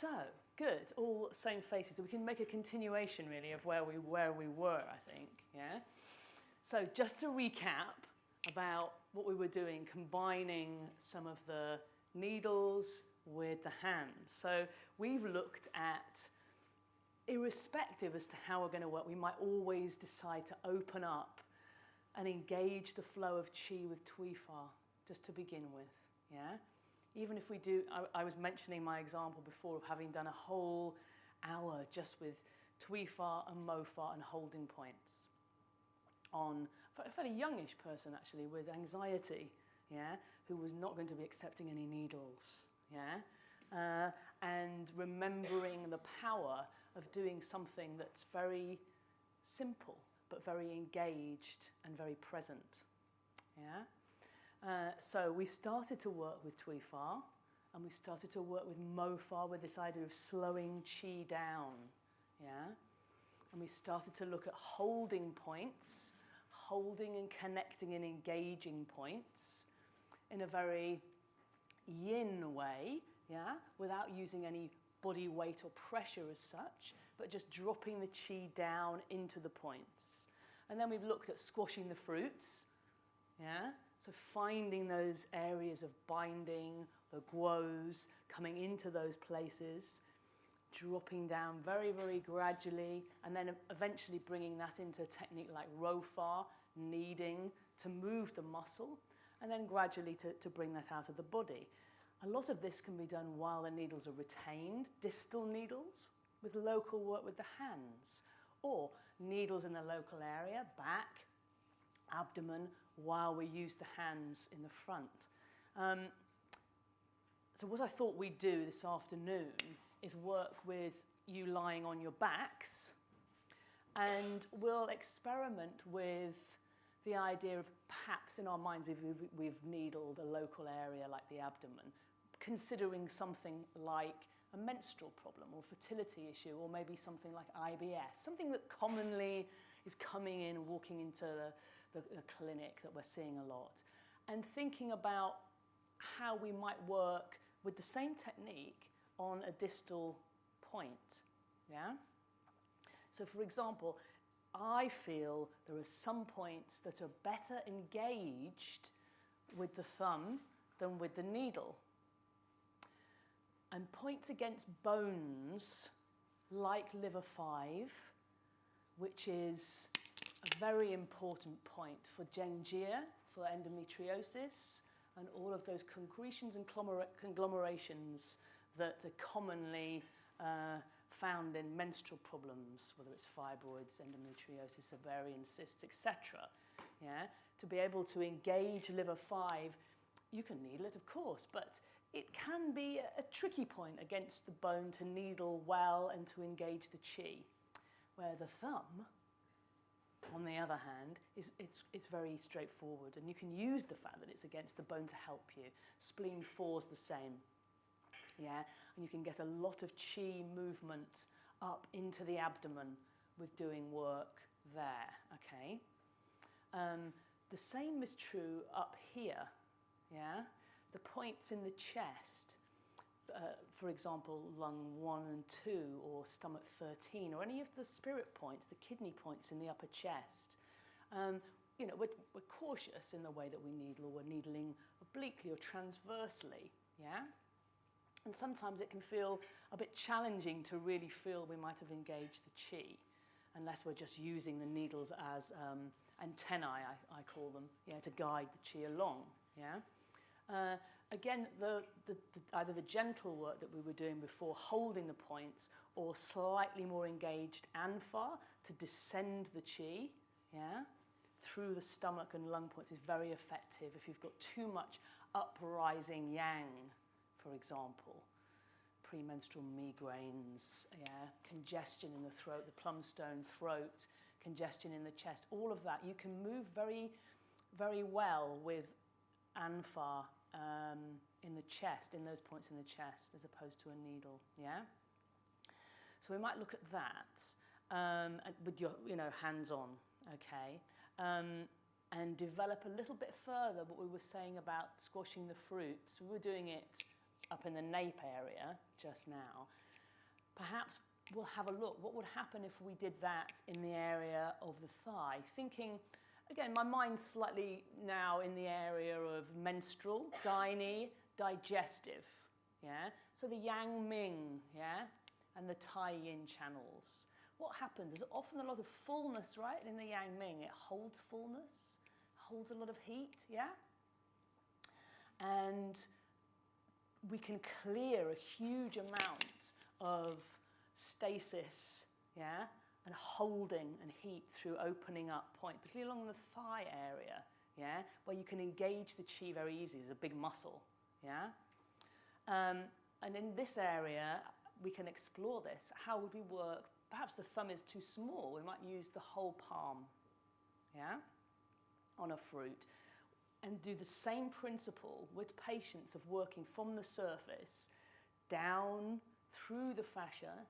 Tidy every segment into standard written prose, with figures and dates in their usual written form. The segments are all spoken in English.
So, good, all same faces. So we can make a continuation really of where we were, I think, yeah? So just to recap about what we were doing, combining some of the needles with the hands. So we've looked at, irrespective as to how we're going to work, we might always decide to open up and engage the flow of qi with Tui Fa, just to begin with, yeah? Even if we do, I was mentioning my example before of having done a whole hour just with Tui Fa and Mo Fa and holding points on a fairly youngish person actually with anxiety, yeah, who was not going to be accepting any needles, yeah, and remembering the power of doing something that's very simple but very engaged and very present, yeah. So we started to work with Tui Fa, and we started to work with Mo Fa with this idea of slowing qi down, yeah? And we started to look at holding points, holding and connecting and engaging points in a very yin way, yeah? Without using any body weight or pressure as such, but just dropping the qi down into the points. And then we've looked at squashing the fruits, yeah? So finding those areas of binding, the guos, coming into those places, dropping down very, very gradually, and then eventually bringing that into a technique like Ro Fa, kneading to move the muscle, and then gradually to bring that out of the body. A lot of this can be done while the needles are retained, distal needles, with local work with the hands, or needles in the local area, back, abdomen, while we use the hands in the front. So what I thought we'd do this afternoon is work with you lying on your backs, and we'll experiment with the idea of perhaps in our minds we've needled a local area like the abdomen, considering something like a menstrual problem or fertility issue, or maybe something like IBS, something that commonly is coming in, walking into the clinic that we're seeing a lot, and thinking about how we might work with the same technique on a distal point, yeah? So for example, I feel there are some points that are better engaged with the thumb than with the needle. And points against bones, like liver 5, which is a very important point for Genjia, for endometriosis, and all of those concretions and conglomerations that are commonly found in menstrual problems, whether it's fibroids, endometriosis, ovarian cysts, etc. Yeah? To be able to engage liver 5, you can needle it, of course, but it can be a tricky point against the bone to needle well and to engage the qi, where the thumb, on the other hand, it's very straightforward, and you can use the fact that it's against the bone to help you. Spleen 4's the same, yeah, and you can get a lot of qi movement up into the abdomen with doing work there, okay? The same is true up here, yeah? The points in the chest, for example, lung 1 and 2, or stomach 13, or any of the spirit points, the kidney points in the upper chest. You know, we're cautious in the way that we needle, or we're needling obliquely or transversely, yeah? And sometimes it can feel a bit challenging to really feel we might have engaged the qi, unless we're just using the needles as antennae, I call them, yeah, to guide the qi along, yeah? Again, either the gentle work that we were doing before, holding the points, or slightly more engaged Anfa to descend the qi, yeah, through the stomach and lung points is very effective if you've got too much uprising yang, for example, premenstrual migraines, yeah, congestion in the throat, the plumstone throat, congestion in the chest, all of that. You can move very, very well with Anfa in the chest, in those points in the chest, as opposed to a needle, yeah? So we might look at that with your, hands-on, okay? And develop a little bit further what we were saying about squashing the fruits. We were doing it up in the nape area just now. perhaps we'll have a look. What would happen if we did that in the area of the thigh? Thinking, again, my mind's slightly now in the area of menstrual, gynae, digestive, yeah? So the yang ming, yeah? And the tai yin channels. What happens? There's often a lot of fullness, right, in the yang ming. It holds fullness, holds a lot of heat, yeah? And we can clear a huge amount of stasis, yeah, and holding and heat through opening up point, particularly along the thigh area, yeah, where you can engage the chi very easily. There's a big muscle, yeah. And in this area, we can explore this. How would we work? Perhaps the thumb is too small. We might use the whole palm, yeah, on a fruit. And do the same principle with patients of working from the surface down through the fascia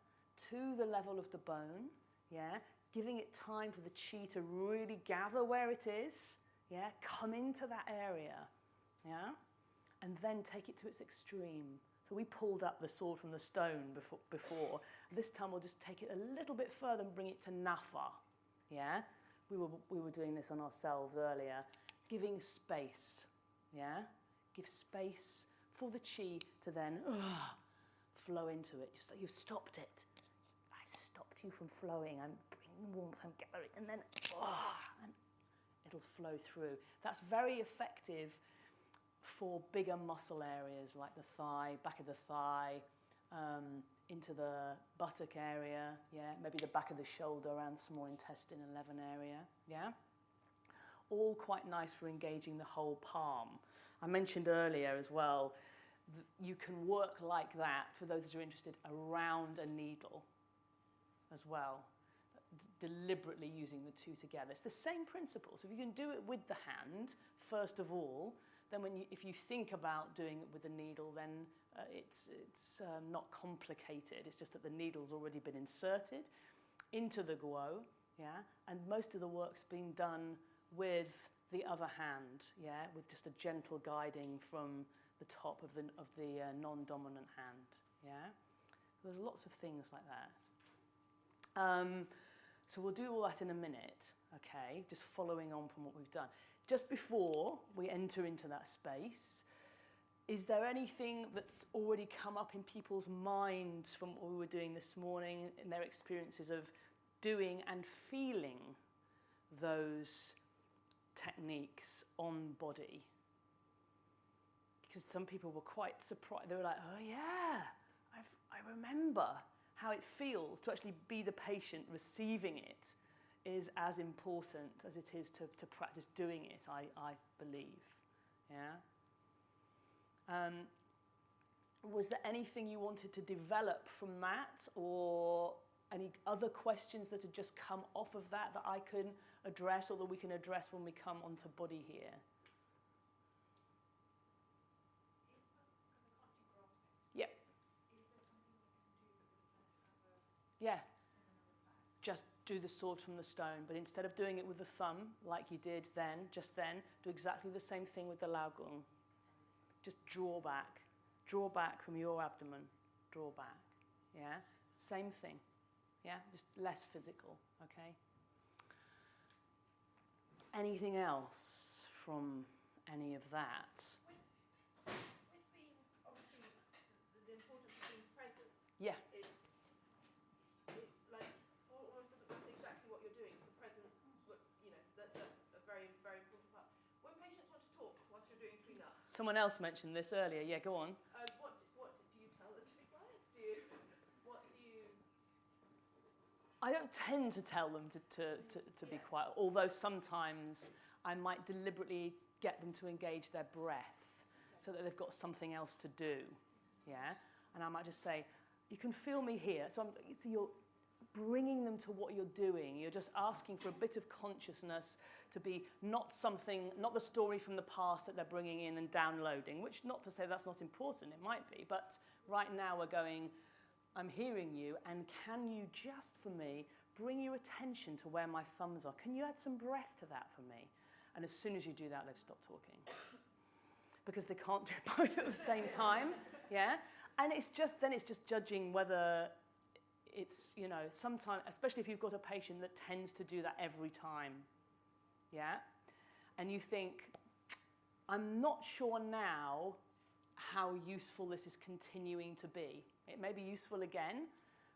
to the level of the bone, yeah, giving it time for the chi to really gather where it is, yeah, come into that area, yeah, and then take it to its extreme. So we pulled up the sword from the stone before. This time we'll just take it a little bit further and bring it to nafa, yeah. We were doing this on ourselves earlier. Giving space, yeah? Give space for the chi to then flow into it, just like you've stopped it. I stopped you from flowing. I'm bringing warmth, I'm gathering, and then and it'll flow through. That's very effective for bigger muscle areas like the thigh, back of the thigh, into the buttock area, yeah? Maybe the back of the shoulder around small intestine 11 area, yeah? All quite nice for engaging the whole palm. I mentioned earlier as well, you can work like that, for those that are interested, around a needle as well, deliberately using the two together. It's the same principle. So if you can do it with the hand, first of all, then if you think about doing it with the needle, then it's not complicated. It's just that the needle's already been inserted into the guo, yeah, and most of the work's been done with the other hand, yeah, with just a gentle guiding from the top of the non-dominant hand, yeah. There's lots of things like that. So we'll do all that in a minute, okay, just following on from what we've done. Just before we enter into that space, is there anything that's already come up in people's minds from what we were doing this morning, in their experiences of doing and feeling those techniques on body? Because some people were quite surprised. They were like, oh yeah, I remember how it feels to actually be the patient receiving it is as important as it is to practice doing it, I believe, yeah? Was there anything you wanted to develop from that, or any other questions that had just come off of that I can address, or that we can address when we come onto body here? Yeah. Yeah. Just do the sword from the stone, but instead of doing it with the thumb, like you did then, do exactly the same thing with the laogung. Just draw back from your abdomen, draw back, yeah? Same thing, yeah? Just less physical, okay? Anything else from any of that? With being, obviously, the importance of being present. Yeah. Like, almost doesn't matter exactly what you're doing. The presence, that's a very, very important part. When patients want to talk whilst you're doing clean-up. Someone else mentioned this earlier. Yeah, go on. What do you tell them to be quiet? What do you? I don't tend to tell them to be quiet, although sometimes I might deliberately get them to engage their breath so that they've got something else to do, yeah? And I might just say, you can feel me here. So you're bringing them to what you're doing. You're just asking for a bit of consciousness to be not the story from the past that they're bringing in and downloading, which not to say that's not important, it might be, but right now we're going, I'm hearing you, and can you just, for me, bring your attention to where my thumbs are? Can you add some breath to that for me? And as soon as you do that, they've stopped talking. Because they can't do both at the same time, yeah? And it's just judging whether it's, you know, sometimes, especially if you've got a patient that tends to do that every time, yeah? And you think, I'm not sure now how useful this is continuing to be. It may be useful again,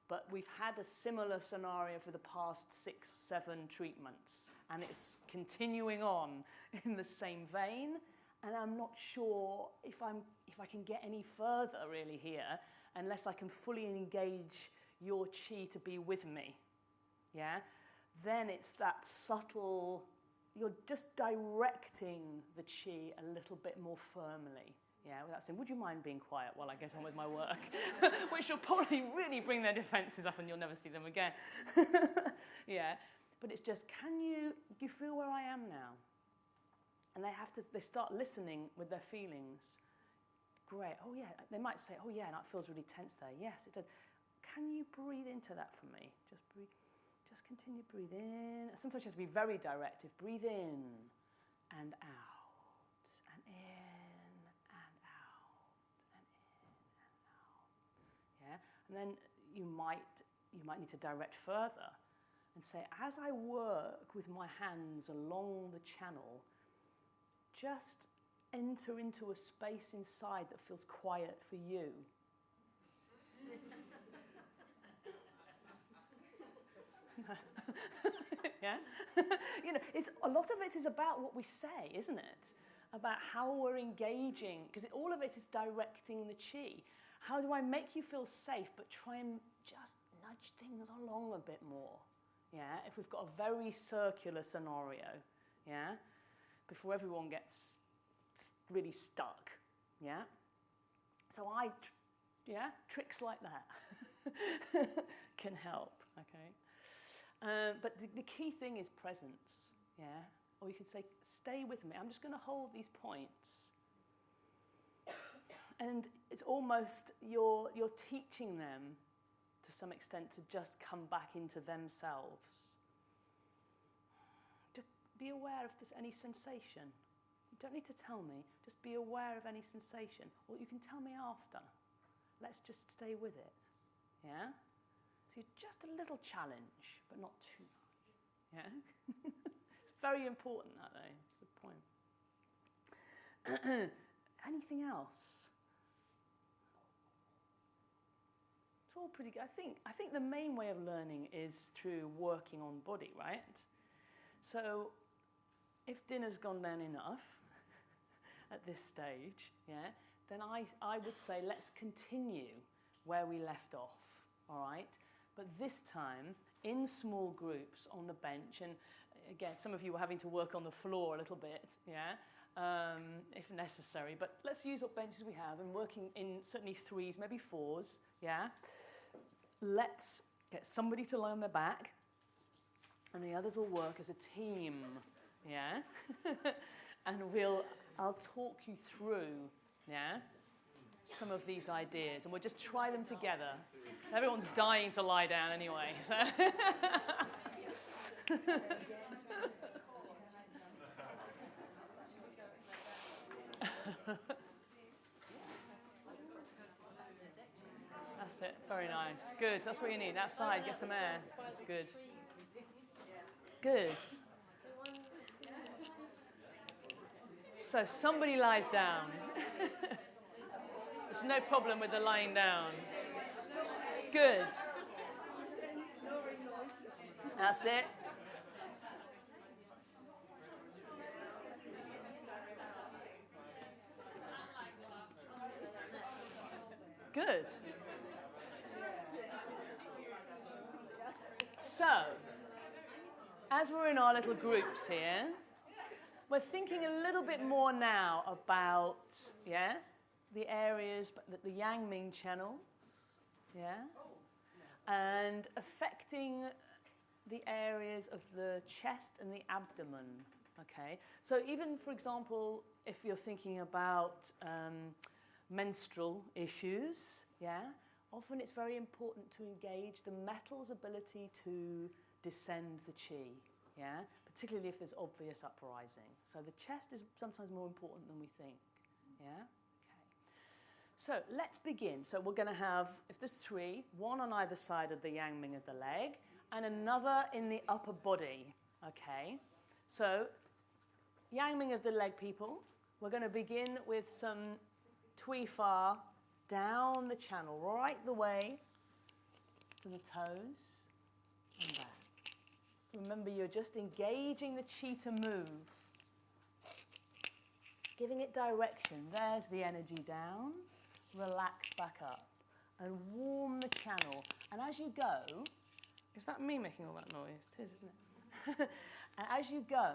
but we've had a similar scenario for the past 6, 7 treatments, and it's continuing on in the same vein, and I'm not sure if I can get any further really here unless I can fully engage your chi to be with me, yeah? Then it's that subtle, you're just directing the chi a little bit more firmly. Yeah, without saying, would you mind being quiet while I get on with my work? Which will probably really bring their defenses up and you'll never see them again. Yeah, but it's just, do you feel where I am now? And they start listening with their feelings. Great, oh yeah, they might say, oh yeah, that feels really tense there. Yes, it does. Can you breathe into that for me? Just breathe, just continue to breathe in. Sometimes you have to be very directive. Breathe in and out, and in. Yeah? And then you might need to direct further and say, as I work with my hands along the channel, just enter into a space inside that feels quiet for you. Yeah? You know, a lot of it is about what we say, isn't it? About how we're engaging, because all of it is directing the chi. How do I make you feel safe, but try and just nudge things along a bit more? Yeah, if we've got a very circular scenario, yeah, before everyone gets really stuck, yeah. So tricks like that can help. Okay, but the key thing is presence, yeah. Or you could say, stay with me. I'm just going to hold these points. And it's almost you're teaching them to some extent to just come back into themselves. Just be aware if there's any sensation. You don't need to tell me. Just be aware of any sensation. Or you can tell me after. Let's just stay with it. Yeah? So you're just a little challenge, but not too much. Yeah? It's very important, that though. Good point. Anything else? It's all pretty good. I think the main way of learning is through working on body, right? So if dinner's gone down enough at this stage, yeah, then I would say let's continue where we left off, all right? But this time in small groups on the bench, and again, some of you were having to work on the floor a little bit, yeah, if necessary. But let's use what benches we have and working in certainly 3s, maybe 4s, yeah? Let's get somebody to lie on their back, and the others will work as a team, yeah? And I'll talk you through, yeah, some of these ideas, and we'll just try them together. Everyone's dying to lie down anyway, so. That's it, very nice. Good, that's what you need. Outside, get some air. That's good. Good. So somebody lies down. There's no problem with the lying down. Good. That's it. Good. So, as we're in our little groups here, we're thinking a little bit more now about, yeah, the areas, the Yang Ming channels, yeah, and affecting the areas of the chest and the abdomen, okay? So even, for example, if you're thinking about menstrual issues, yeah, often it's very important to engage the metal's ability to descend the chi, yeah, particularly if there's obvious uprising. So the chest is sometimes more important than we think, yeah? Okay. So let's begin. So we're going to have, if there's 3, one on either side of the yang ming of the leg, and another in the upper body. Okay? So, yang ming of the leg, people. We're going to begin with some Tui Fa down the channel, right the way to the toes and back. Remember, you're just engaging the chi to move. Giving it direction. There's the energy down. Relax back up. And warm the channel. And as you go, is that me making all that noise? It is, isn't it? And as you go,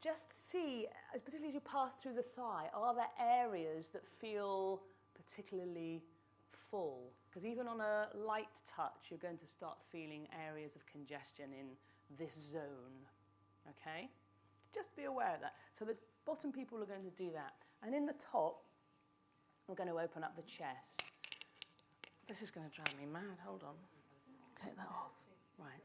just see, particularly as you pass through the thigh, are there areas that feel particularly full? Because even on a light touch, you're going to start feeling areas of congestion in this zone. Okay? Just be aware of that. So the bottom people are going to do that. And in the top, we're going to open up the chest. This is going to drive me mad. Hold on. Take that off. Right.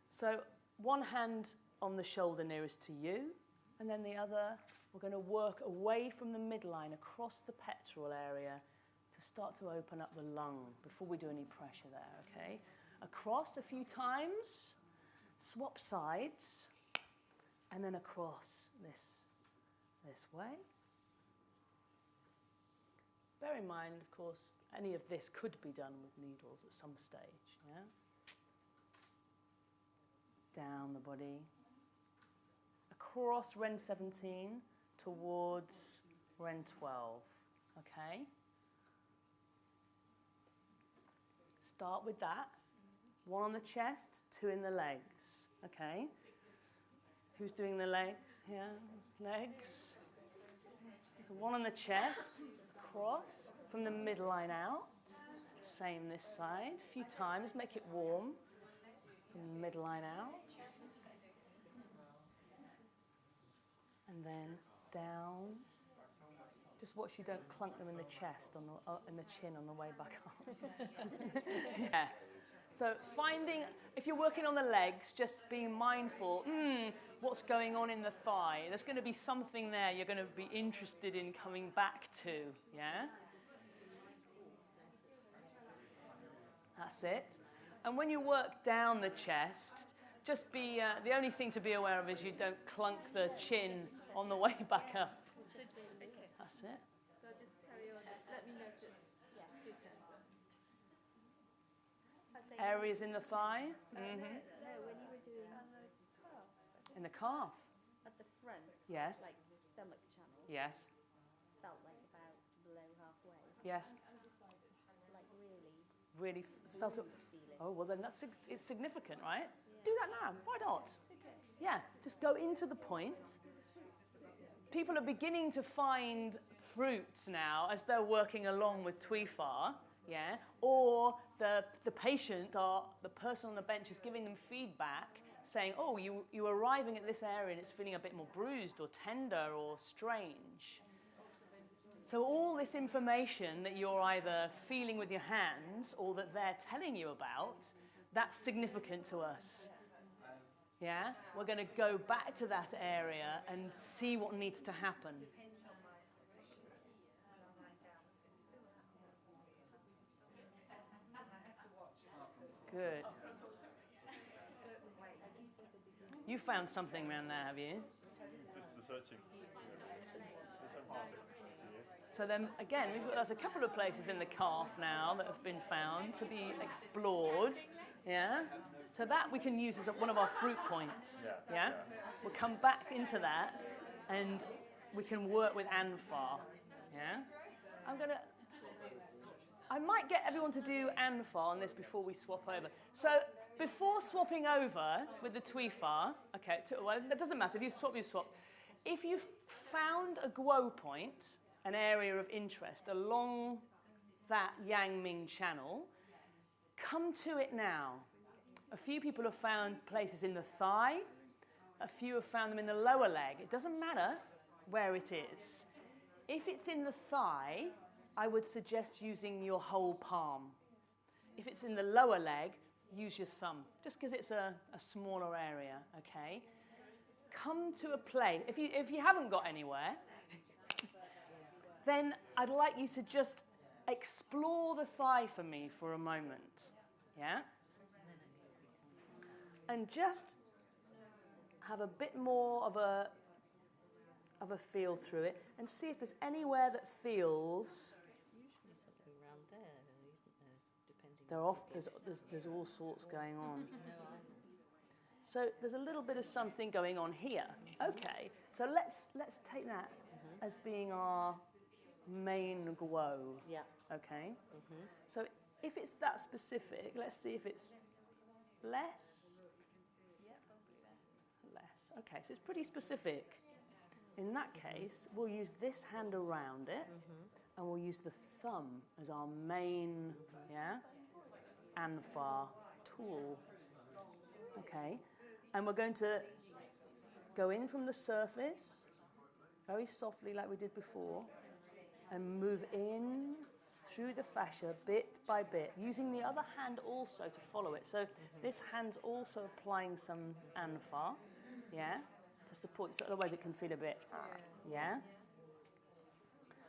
So one hand on the shoulder nearest to you, and then the other, we're going to work away from the midline across the pectoral area to start to open up the lung before we do any pressure there, okay? Across a few times, swap sides, and then across this way. Bear in mind, of course, any of this could be done with needles at some stage, yeah? Down the body. Across Ren 17 towards Ren 12, okay? Start with that. 1 on the chest, 2 in the legs, okay? Who's doing the legs? Yeah, legs. So 1 on the chest, across from the midline out. Same this side. A few times, make it warm. From the midline out. And then down. Just watch you don't clunk them in the chest, in the chin on the way back up. Yeah. So finding, if you're working on the legs, just being mindful, what's going on in the thigh? There's going to be something there you're going to be interested in coming back to, yeah? That's it. And when you work down the chest, just be, the only thing to be aware of is you don't clunk the chin on the way back up. Okay. That's it. So I'll just carry on. Let me know if it's too turned. Areas in the thigh. No, when you were doing In the calf. at the front, Yes. like stomach channel, Yes. felt like about below halfway. Yes. Like Really felt it. feeling. Oh, well then it's significant, right? Do that now. Why not? Yeah, just go into the point. People are beginning to find fruits now as they're working along with Tui Fa, yeah? Or the patient or the person on the bench is giving them feedback saying, oh, you're arriving at this area and it's feeling a bit more bruised or tender or strange. So all this information that you're either feeling with your hands or that they're telling you about, that's significant to us. Yeah? We're going to go back to that area and see what needs to happen. Good. You found something around there, have you? Just the searching. So then, again, there's a couple of places in the calf now that have been found to be explored. Yeah? So that we can use as one of our fruit points. Yeah? We'll come back into that and we can work with Anfar. Yeah? I might get everyone to do Anfar on this before we swap over. So before swapping over with the Tui Fa, okay, well, that doesn't matter. If you swap, you swap. If you've found a Guo point, an area of interest along that Yang Ming channel, come to it now. A few people have found places in the thigh. A few have found them in the lower leg. It doesn't matter where it is. If it's in the thigh, I would suggest using your whole palm. If it's in the lower leg, use your thumb, just because it's a smaller area, okay? Come to a place. If you haven't got anywhere, then I'd like you to just explore the thigh for me for a moment. Yeah? And just have a bit more of a feel through it and see if there's anywhere that feels Usually something around there, isn't there? Depending. they're off. There's all sorts going on. So there's a little bit of something going on here. Okay, so let's take that as being our main glow. Yeah. Okay. So if it's that specific, let's see if it's less. Less. Okay, so it's pretty specific. In that case, we'll use this hand around it, and we'll use the thumb as our main, anfar tool. Okay, and we're going to go in from the surface, very softly like we did before, and move in through the fascia bit by bit, using the other hand also to follow it. So this hand's also applying some anfar, to support, so otherwise it can feel a bit,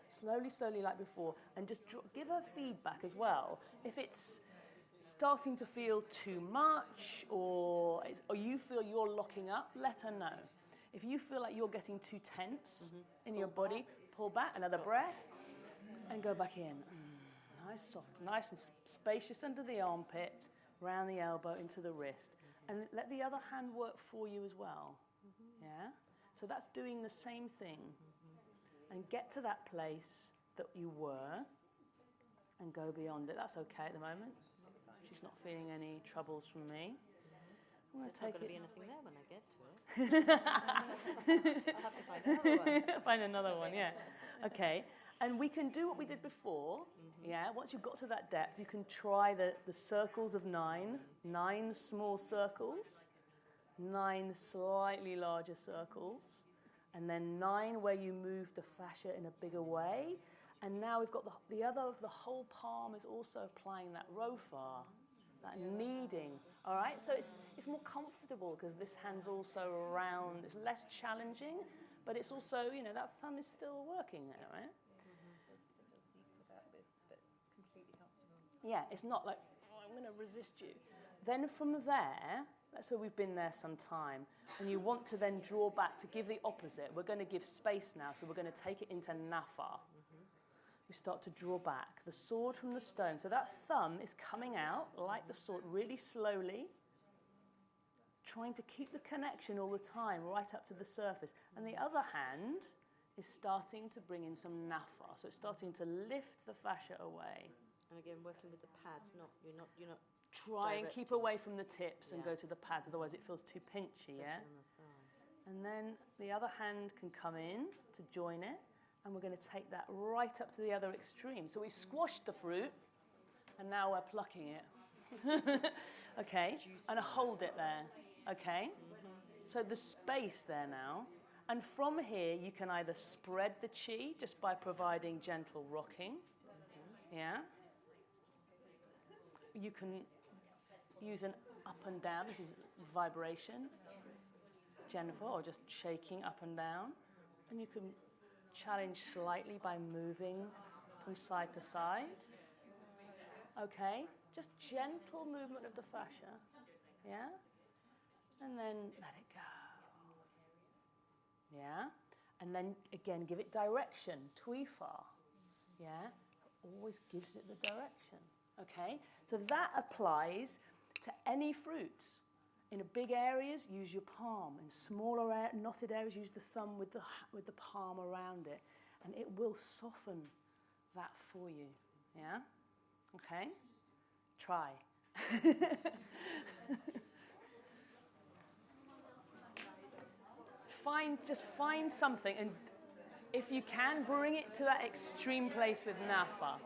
Slowly, slowly like before, and just give her feedback as well. If it's starting to feel too much or you feel you're locking up, let her know. If you feel like you're getting too tense in your body, pull back, another breath, and go back in. Nice, soft, nice and spacious under the armpit, round the elbow into the wrist. And let the other hand work for you as well. Yeah? So that's doing the same thing. And get to that place that you were and go beyond it. That's okay at the moment. She's not feeling any troubles from me. I'm going to take There's it. not going to be anything there when I get to it. I'll have to find another one. Find another one, yeah. Okay. And we can do what we did before. Once you've got to that depth, you can try the circles of 9 small circles, 9 slightly larger circles, and then 9 where you move the fascia in a bigger way. And now we've got the other of the whole palm is also applying that rofar, that kneading. All right, so it's more comfortable because this hand's also around. It's less challenging, but it's also, that thumb is still working there, right? Yeah, it's not like, I'm going to resist you. Then from there, let's say we've been there some time, and you want to then draw back to give the opposite. We're going to give space now, so we're going to take it into nafa. We start to draw back, the sword from the stone. So that thumb is coming out like the sword, really slowly, trying to keep the connection all the time, right up to the surface. And the other hand is starting to bring in some nafa. So it's starting to lift the fascia away. And again, working with the pads, you're not. Try and keep away from the tips and go to the pads, otherwise it feels too pinchy, And then the other hand can come in to join it, and we're going to take that right up to the other extreme. So we've squashed the fruit, and now we're plucking it. Okay, and hold it there, okay? So the space there now, and from here you can either spread the chi just by providing gentle rocking, You can use an up and down, this is vibration, Jennifer, or just shaking up and down. And you can challenge slightly by moving from side to side. Okay, just gentle movement of the fascia, And then let it go. And then again, give it direction, tuifa, Always gives it the direction. Okay, so that applies to any fruit. In big areas, use your palm. In smaller knotted areas, use the thumb with the palm around it. And it will soften that for you, Okay, try. Find something, and if you can, bring it to that extreme place with nafa.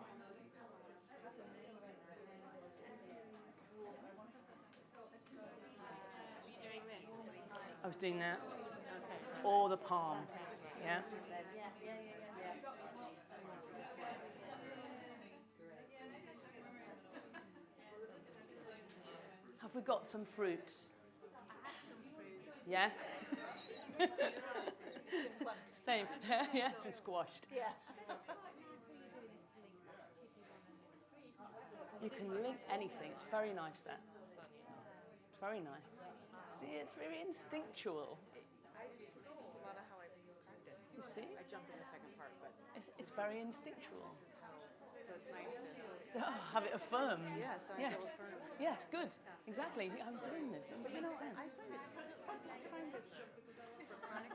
I was doing that. Or the palm. Have we got some fruit? Yeah? Same. It's been squashed. Yeah. You can link anything. It's very nice there. It's very nice. See, it's very instinctual. It's a lot of how I practice. You see? I jump in the second part, but It's very instinctual. this is how. So it's nice to. Have it affirmed. Yes, I feel affirmed. Yes, good. Exactly. I'm doing this. It But makes sense. I find this for chronic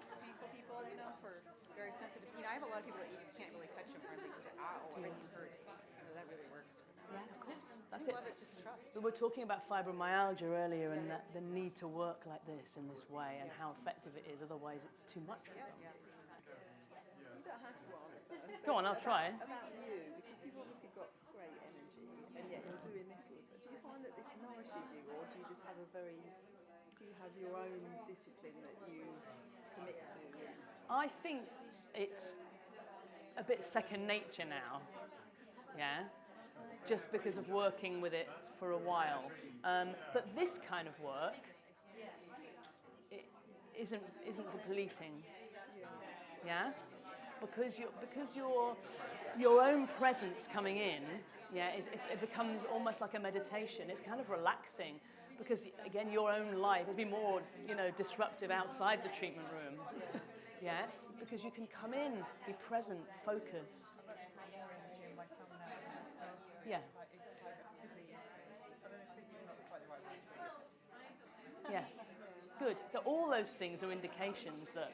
people, for very sensitive. I have a lot of people that you just can't really touch them hardly because everything hurts. That really works for them. Yeah, of course. That's I it. love it, just trust. We were talking about fibromyalgia earlier and that the need to work like this in this way and how effective it is. Otherwise, it's too much for them. Yeah. You don't have to answer. Go on, I'll try. About you, because you've obviously got great energy, and yet you're doing this all the time. Do you find that this nourishes you, or do you just have do you have your own discipline that you commit to? I think it's a bit second nature now. Yeah, just because of working with it for a while. But this kind of work, it isn't depleting. Yeah, because your own presence coming in, yeah, it becomes almost like a meditation. It's kind of relaxing because again, your own life would be more, disruptive outside the treatment room. Yeah, because you can come in, be present, focus. Yeah. Yeah. Good. So all those things are indications that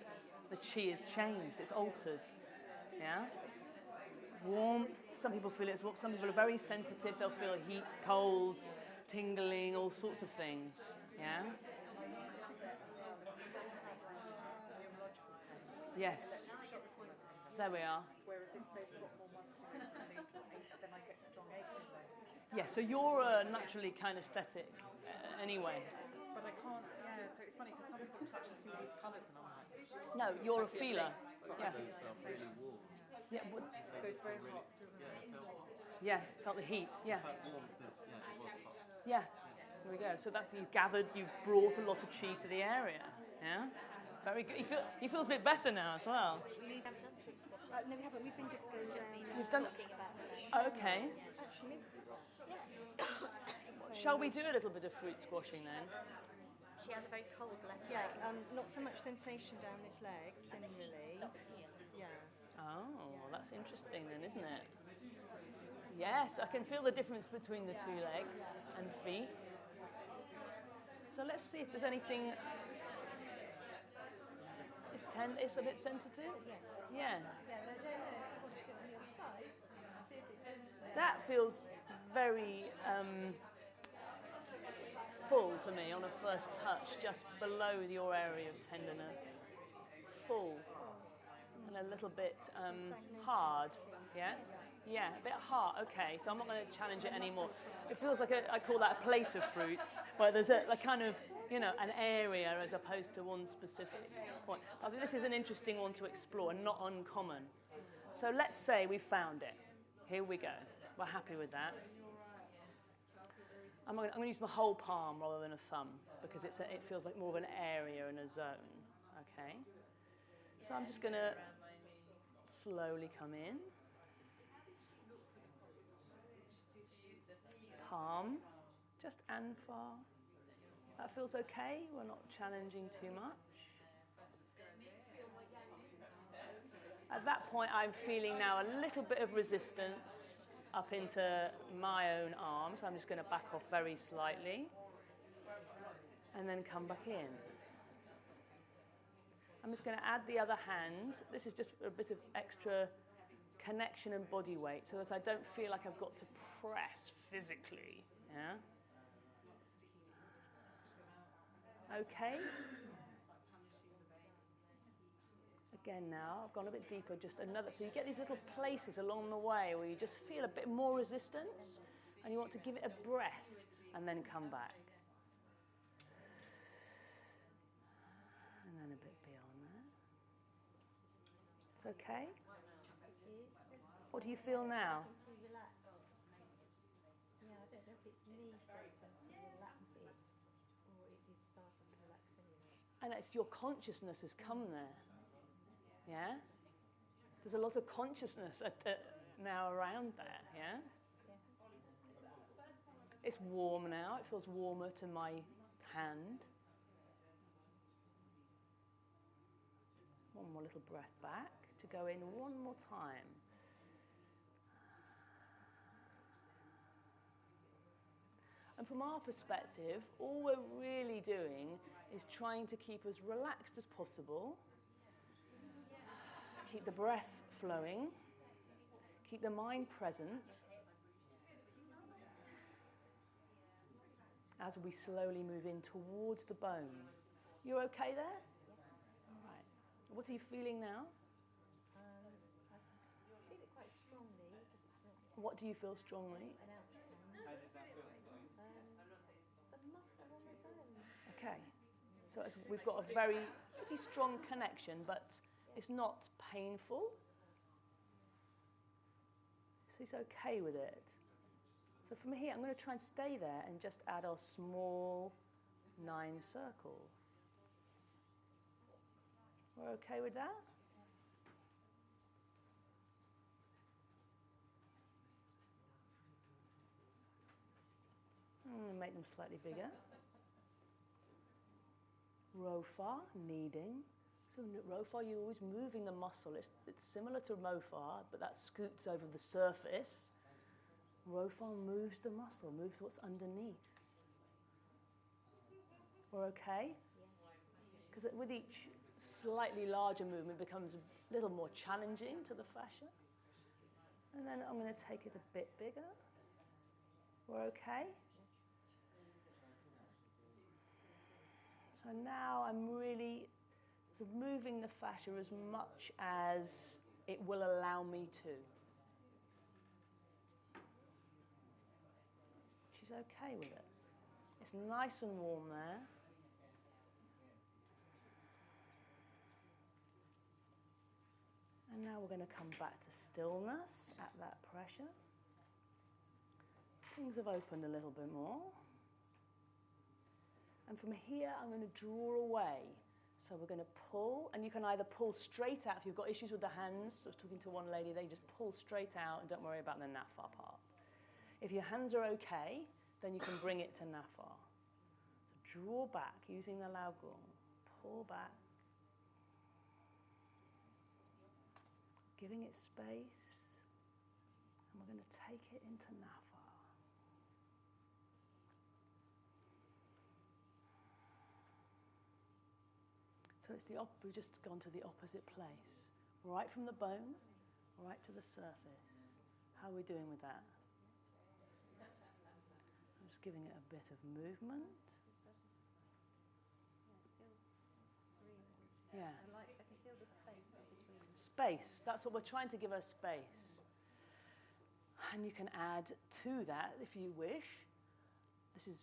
the chi has changed. It's altered. Yeah. Warmth. Some people feel it's warm. Some people are very sensitive. They'll feel heat, colds, tingling, all sorts of things. Yeah. Yes. There we are. Whereas if they've got more muscles then I get strong aching there. Yeah, so you're naturally kinesthetic anyway. But I can't, so it's funny because some people touch and see all these colours and I'm like, No, you're a feeler. Yeah. Really warm. Yeah, it goes very hot, doesn't it? yeah, felt the heat. Yeah. Quite warm because it was hot. Yeah. There we go. So that's you've brought a lot of chi to the area. Yeah. Very good. He feels a bit better now as well. We have done fruit squash. No, we haven't. We've been just going Just down. been We've done- talking about it. Okay. Actually, Yeah. Shall we do a little bit of fruit squashing then? She has a very cold left yeah, leg. not so much sensation down this leg And the heat generally. stops here. Yeah. Oh, well, that's interesting then, isn't it? Yes, I can feel the difference between the two legs and feet. So let's see if there's anything. It's a bit sensitive? Yeah. That feels very full to me on a first touch, just below your area of tenderness. Full. And a little bit hard. Yeah? Yeah, a bit hard. Okay, so I'm not going to challenge it anymore. It feels like I call that a plate of fruits, where there's a kind of, an area as opposed to one specific point. I think this is an interesting one to explore and not uncommon. So let's say we found it. Here we go. We're happy with that. I'm going to use my whole palm rather than a thumb because it feels like more of an area and a zone. Okay. So I'm just going to slowly come in. Palm, just and far. That feels okay. We're not challenging too much. At that point, I'm feeling now a little bit of resistance up into my own arm, so I'm just going to back off very slightly and then come back in. I'm just going to add the other hand. This is just a bit of extra connection and body weight so that I don't feel like I've got to press physically. Yeah? Okay. Again now, I've gone a bit deeper, just another. So you get these little places along the way where you just feel a bit more resistance and you want to give it a breath and then come back. And then a bit beyond that. It's okay? What do you feel now? To relax. Yeah, I don't know if it's me starting to relax it or it is starting to relax anyway. And it's your consciousness has come there. Yeah? There's a lot of consciousness now around there, yeah? Yes. It's warm now. It feels warmer to my hand. One more little breath back to go in one more time. And from our perspective, all we're really doing is trying to keep as relaxed as possible, keep the breath flowing, keep the mind present as we slowly move in towards the bone. You're okay there? Yes. All right. What are you feeling now? I feel it quite strongly, but it's not What do you feel strongly? an ouch pain. The muscle on the bone. Okay. So we've got a very pretty strong connection, but it's not painful. So he's okay with it. So from here, I'm going to try and stay there and just add our small 9 circles. We're okay with that? I'm going to make them slightly bigger. Rofar, kneading. So Rofar, you're always moving the muscle. It's similar to Mofar, but that scoots over the surface. Rofar moves the muscle, moves what's underneath. We're okay? Yes. Because with each slightly larger movement, it becomes a little more challenging to the fascia. And then I'm going to take it a bit bigger. We're okay? So now I'm really sort of moving the fascia as much as it will allow me to. She's okay with it. It's nice and warm there. And now we're going to come back to stillness at that pressure. Things have opened a little bit more. And from here, I'm going to draw away. So we're going to pull, and you can either pull straight out. If you've got issues with the hands, I was talking to one lady, they just pull straight out and don't worry about the nafar part. If your hands are okay, then you can bring it to nafar. So draw back using the laogung. Pull back. Giving it space. And we're going to take it into nafar. So it's we've just gone to the opposite place. Right from the bone, right to the surface. How are we doing with that? I'm just giving it a bit of movement. Yeah, it feels free. Yeah. I can feel the space in between. Space, that's what we're trying to give her space. And you can add to that, if you wish, this is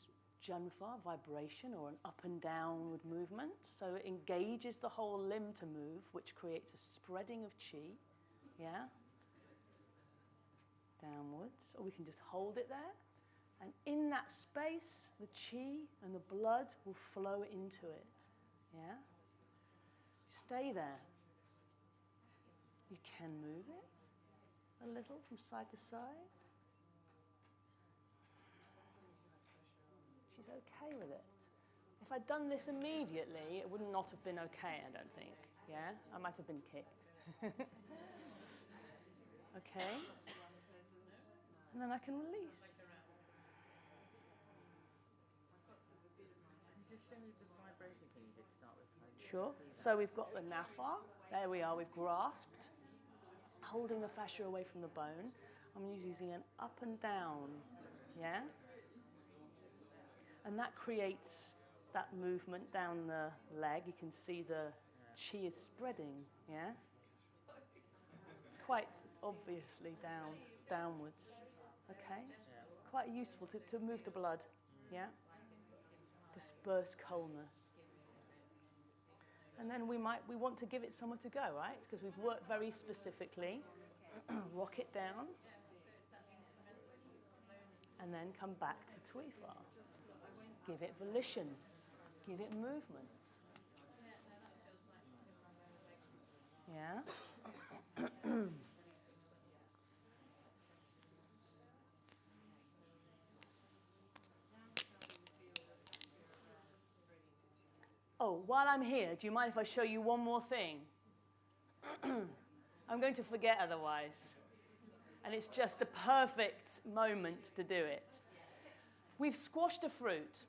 Janfa, vibration, or an up and downward movement. So it engages the whole limb to move, which creates a spreading of chi. Yeah? Downwards. Or we can just hold it there. And in that space, the chi and the blood will flow into it. Yeah? Stay there. You can move it a little from side to side. She's okay with it. If I'd done this immediately, it would not have been okay, I don't think. Yeah? I might have been kicked. Okay? And then I can release. Can you just show me the vibration thing you did start with? Sure. So we've got the nafar. There we are, we've grasped. Holding the fascia away from the bone. I'm using an up and down. Yeah? And that creates that movement down the leg. You can see the chi is spreading, yeah? Quite obviously downwards, okay? Quite useful to move the blood, yeah? Disperse coldness. And then we want to give it somewhere to go, right? Because we've worked very specifically. Rock it down. And then come back to Tuifa. Give it volition. Give it movement. Yeah? Oh, while I'm here, do you mind if I show you one more thing? I'm going to forget otherwise. And it's just a perfect moment to do it. We've squashed a fruit.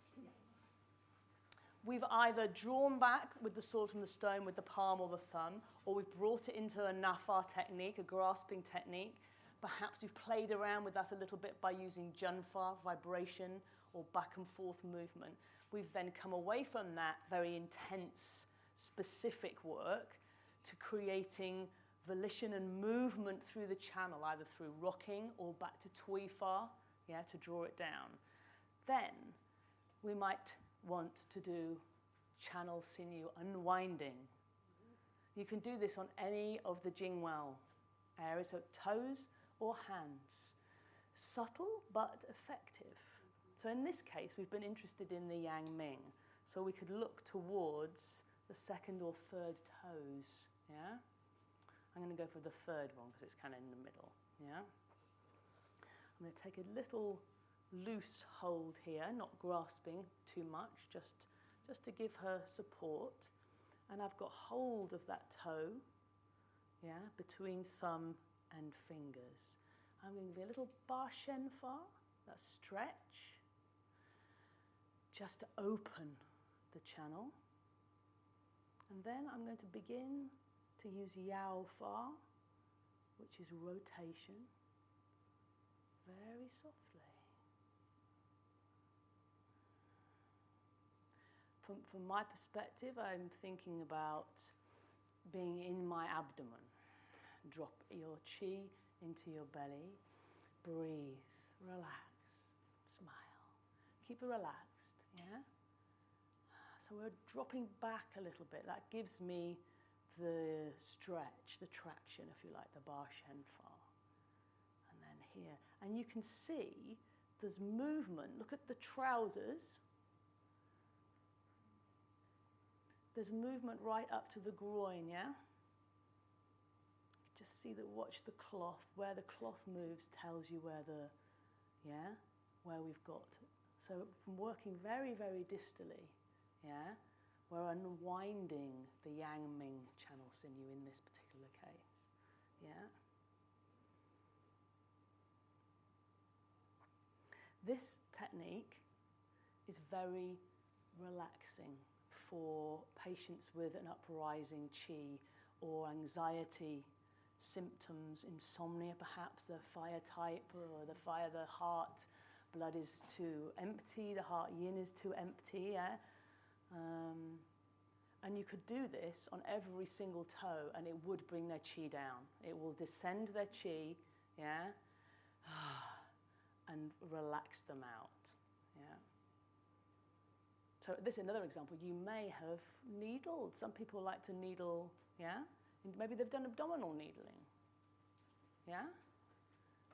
We've either drawn back with the sword from the stone with the palm or the thumb, or we've brought it into a nafar technique, a grasping technique. Perhaps we've played around with that a little bit by using junfar, vibration, or back and forth movement. We've then come away from that very intense, specific work to creating volition and movement through the channel, either through rocking or back to Tui far, to draw it down. Then we might want to do channel sinew unwinding. You can do this on any of the Jingwell areas, so toes or hands. Subtle but effective. So in this case, we've been interested in the Yang Ming. So we could look towards the second or third toes, yeah? I'm going to go for the third one because it's kind of in the middle, yeah? I'm going to take a little loose hold here, not grasping too much, just to give her support. And I've got hold of that toe, yeah, between thumb and fingers. I'm going to be a little Ba Shen Fa, that stretch, just to open the channel. And then I'm going to begin to use Yao Fa, which is rotation, very softly. From my perspective, I'm thinking about being in my abdomen. Drop your chi into your belly. Breathe, relax, smile. Keep it relaxed, yeah? So we're dropping back a little bit. That gives me the stretch, the traction, if you like, the Ba Shen Fa. And then here. And you can see there's movement. Look at the trousers. There's movement right up to the groin, yeah? Just see watch the cloth. Where the cloth moves tells you where we've got. So from working very, very distally, yeah, we're unwinding the Yang Ming channel sinew in this particular case, yeah? This technique is very relaxing for patients with an uprising qi or anxiety symptoms, insomnia perhaps, the fire type or the heart blood is too empty, the heart yin is too empty, yeah? And you could do this on every single toe and it would bring their qi down. It will descend their qi, yeah? And relax them out, yeah? So this is another example. You may have needled. Some people like to needle, yeah? Maybe they've done abdominal needling, yeah?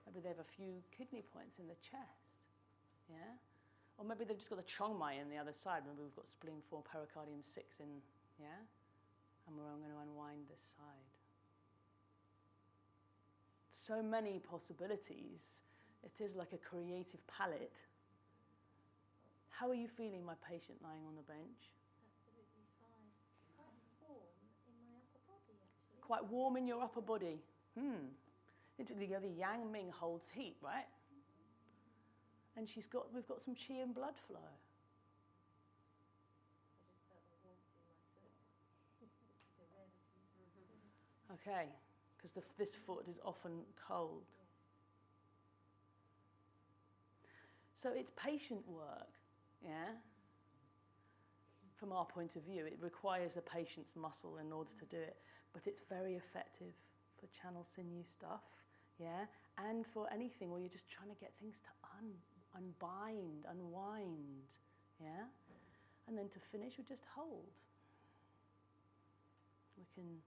Maybe they have a few kidney points in the chest, yeah? Or maybe they've just got the chongmai in the other side. Maybe we've got spleen 4, pericardium 6 in, yeah? And we're going to unwind this side. So many possibilities. It is like a creative palette. How are you feeling, my patient lying on the bench? Absolutely fine. Quite warm in my upper body, actually. Quite warm in your upper body. Interestingly, the Yang Ming holds heat, right? And we've got some qi and blood flow. I just felt the warmth in my foot, which is a rarity. Okay, because this foot is often cold. Yes. So it's patient work, yeah? From our point of view, it requires a patient's muscle in order to do it, but it's very effective for channel sinew stuff, yeah? And for anything where you're just trying to get things to unwind, yeah? And then to finish, we just hold. We can,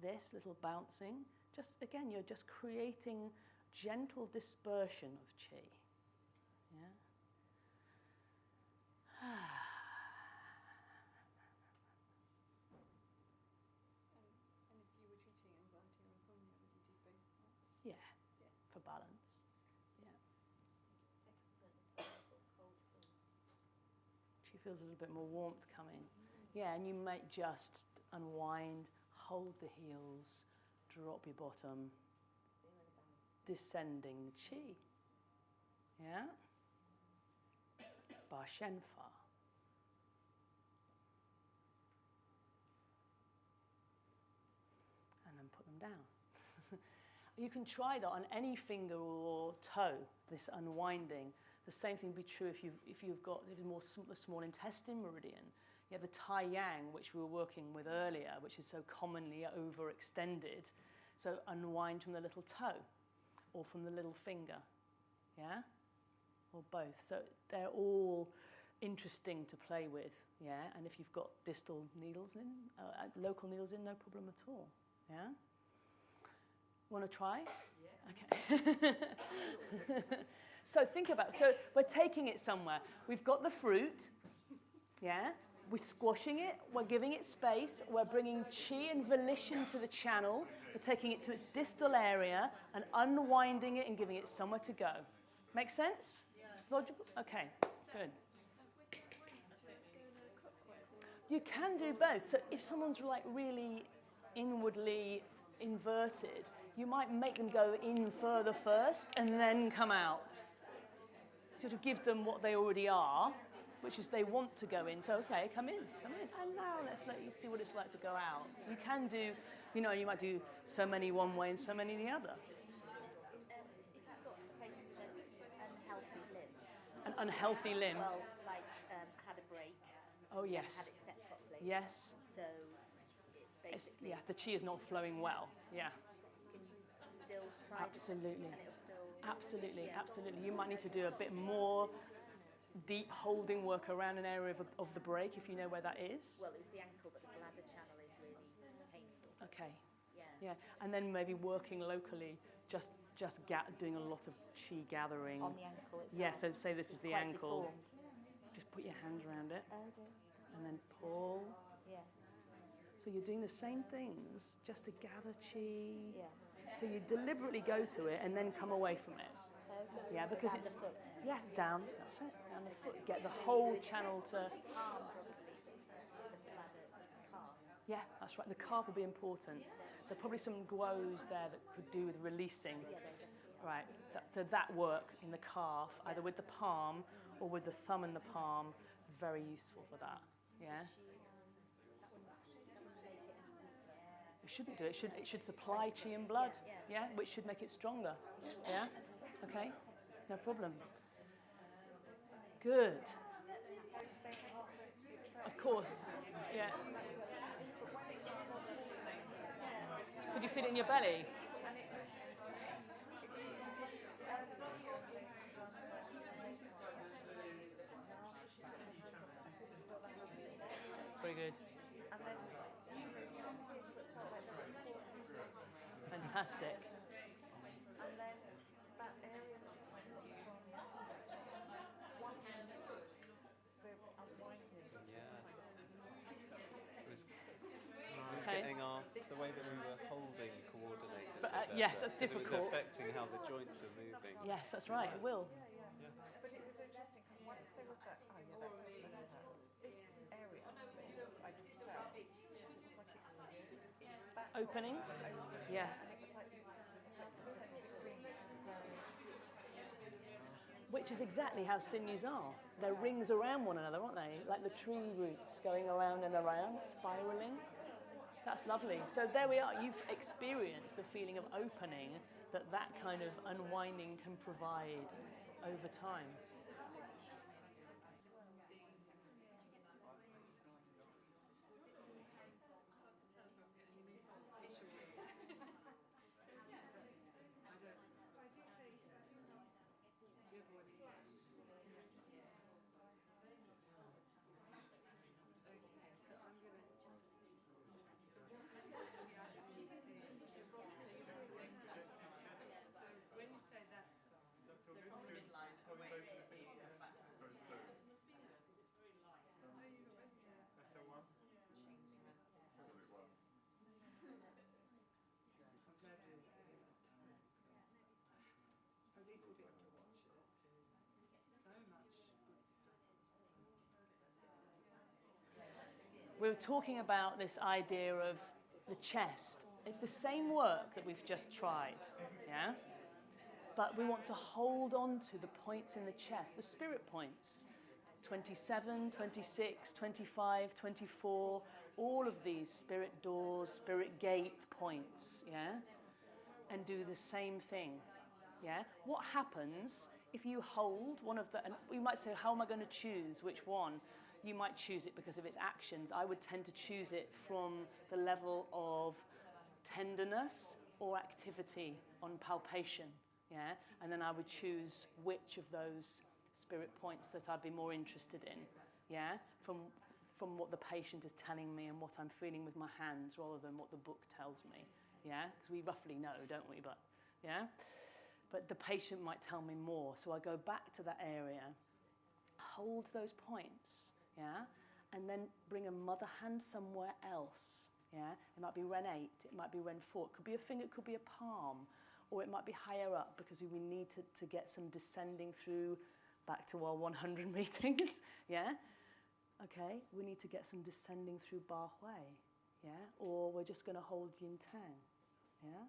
this little bouncing, just again, you're just creating gentle dispersion of qi, yeah? And if you were treating anxiety or insomnia, would you do both sides? Yeah, for balance, yeah. It's excellent example of cold foot. Qi feels a little bit more warmth coming. Yeah, and you might just unwind, hold the heels, drop your bottom, descending the chi. Yeah? Ba Shen Fa. And then put them down. You can try that on any finger or toe, this unwinding. The same thing would be true if you've got the small intestine meridian. You have the Tai Yang, which we were working with earlier, which is so commonly overextended. So unwind from the little toe or from the little finger, yeah? Or both. So they're all interesting to play with, yeah? And if you've got distal needles in, local needles in, no problem at all, yeah? Want to try? Yeah. Okay. So think about it. So we're taking it somewhere. We've got the fruit, yeah? We're squashing it, we're giving it space, we're bringing chi and volition to the channel, we're taking it to its distal area and unwinding it and giving it somewhere to go. Make sense? Yeah. Logical? Okay, good. You can do both. So if someone's like really inwardly inverted, you might make them go in further first and then come out. Sort of give them what they already are, which is they want to go in. So, okay, come in. And now let's let you see what it's like to go out. You can do, you might do so many one way and so many the other. If I've got a patient with an unhealthy limb. An unhealthy limb? Well, like had a break. Oh, yes. Had it set properly. Yes. So, basically... the chi is not flowing well. Yeah. Can you still try Absolutely. And it'll still... Absolutely, yeah. absolutely. You might need to do a bit more deep holding work around an area of the break if you know where that is. Well, it was the ankle, but the bladder channel is really painful. Okay. Yeah. Yeah, and then maybe working locally, just doing a lot of chi gathering. On the ankle itself. Yeah, so say this is the quite ankle. Deformed. Just put your hands around it Okay. and then pull. Yeah. So you're doing the same things just to gather chi. Yeah. So you deliberately go to it and then come away from it. Okay. Yeah, because Down it's the foot. yeah, down. That's it. Down the foot. Get the whole channel to. Arm, probably. The bladder, calf. Yeah, that's right. The calf will be important. There are probably some guos there that could do with releasing. Yeah, they're definitely. Right. So that work in the calf, either with the palm or with the thumb and the palm, very useful for that. Yeah. That wouldn't make it. It shouldn't do it. It should supply chi and blood. Yeah. Which should make it stronger. Yeah. Okay. No problem. Good. Of course. Yeah. Could you fit it in your belly? Very good. Fantastic. And then that area that went from one hand, the unwinding. It was getting the way that we were holding coordinated. But, yes, that's It was difficult. affecting how the joints were moving. Yes, that's right. It will. But it was interesting because once there was that, this area that I just felt, it was like it back Opening. Yeah. and it was like concentric rings going. Which is exactly how sinews are. They're rings around one another, aren't they? Like the tree roots going around and around, spiraling. That's lovely. So there we are. You've experienced the feeling of opening that kind of unwinding can provide over time. At least we'll be able to watch it. So much good stuff. we were talking about this idea of the chest. It's the same work that we've just tried, yeah? But we want to hold on to the points in the chest, the spirit points. 27, 26, 25, 24, all of these spirit doors, spirit gate points, yeah? And do the same thing, yeah? What happens if you hold one of the, and you might say, how am I going to choose which one? You might choose it because of its actions. I would tend to choose it from the level of tenderness or activity on palpation, yeah? And then I would choose which of those spirit points that I'd be more interested in, yeah? From what the patient is telling me and what I'm feeling with my hands rather than what the book tells me, yeah? Because we roughly know, don't we? But, yeah? But the patient might tell me more. So I go back to that area, hold those points, yeah? And then bring a mother hand somewhere else, yeah? It might be Ren 8, it might be Ren 4, it could be a finger, it could be a palm, or it might be higher up because we need to get some descending through, back to our 100 meetings, yeah? Okay, we need to get some descending through Ba Hui, yeah? Or we're just going to hold Yin Tang, yeah?